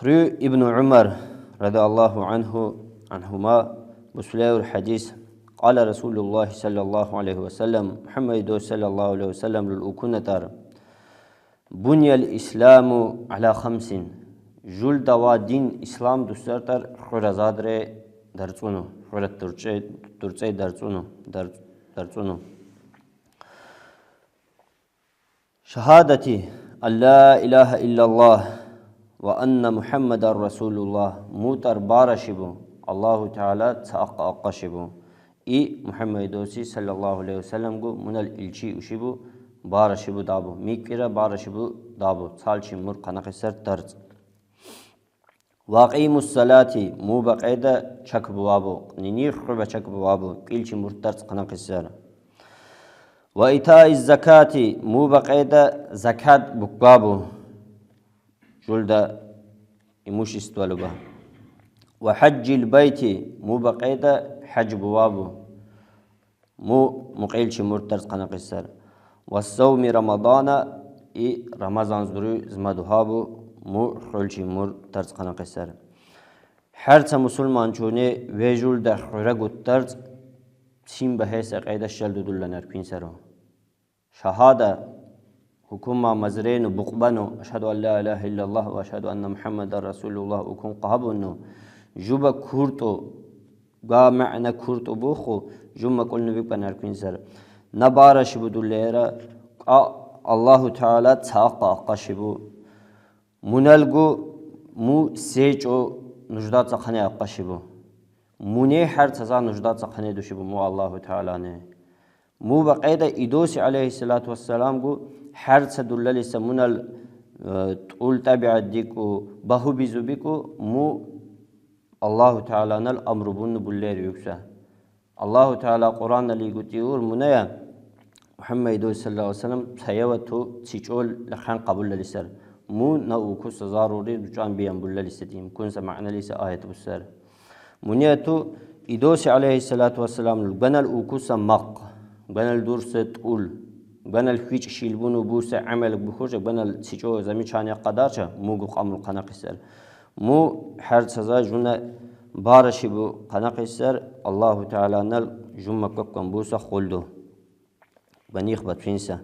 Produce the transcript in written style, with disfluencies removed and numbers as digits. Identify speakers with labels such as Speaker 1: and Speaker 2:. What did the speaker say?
Speaker 1: خري ابن عمر رضي الله عنهما بسلاء الحديث قال رسول الله صلى الله عليه وسلم محمد صلى الله عليه وسلم للأكونتار بني الإسلام على 5 جل دوا دين إسلام دسترتر خرزادر درسونو خرد ترچه درسونو شهادتي أن لا إله إلا الله وأن محمد رسول الله موتر بارشبو الله تعالى تأقى أقشبو محمد دوسي صلى الله عليه وسلم قو من الإلشي أشبو بارشبو دابو ميكيرا بارشبو دابو تالشي مر قنقسر ترز واقيم الصلاة مو بقيدة چك بوابو نينير خربة چك بوابو قيلشي مر ترز قنقسر وإيتاء الزكاة مو بقيدة زكاة بقابو جلد إموش استوالبا وحج البيت مو بقيدة حج بوابو مو مقيلش مرترز قنقسر والصوم رمضان رمضان زدرو زمدوهابو مو خلش مرترز قنقسر حرس مسلمان چونه ويجول ده خرق الترز سين بحيث قيدة شلد دلنر پينسرو شهادة حكومة مزرين بقبنو أشهد أن لا إله إلا الله وأشهد أن محمد رسول الله وكون قهبنو جوبا كورتو قا معنى كورتو بوخو جمع كل نبي بنار كنسر نبارش بدو ليرا الله تعالى تاقا قشبو منالغو مو سيجو نجدات سخني قشبو مني حر تزا نجدات سخني دوشبو مو الله تعالى نه مو بقيدة إدوسي عليه الصلاة والسلام قو حر تدلل سمنال تقول تابع ديكو بهو بيزو بيكو مو الله تعالى نال أمر بن بلير يكسا الله تعالى قرآن اللي يقول منايا محمد صلى الله عليه وسلم سيوتو تيجول لخان قبول لسر مو نوكو سزاروري رجعان بيان بلا لسديم كون سمعنا ليس آية بسر منياتو إدوسي عليه الصلاة والسلام بنال أوكوسا مق بنال دورس تقول بنال فيش شيلبونو بوس عمل بخوش بنال تيجو زمين شانيا قدارشا موجو قامل قناقسر مو حر سزا جونا بارشي بو قناقسر الله تعالى نال جمع كوكم بوسا خلدو بنيخ بتفينسا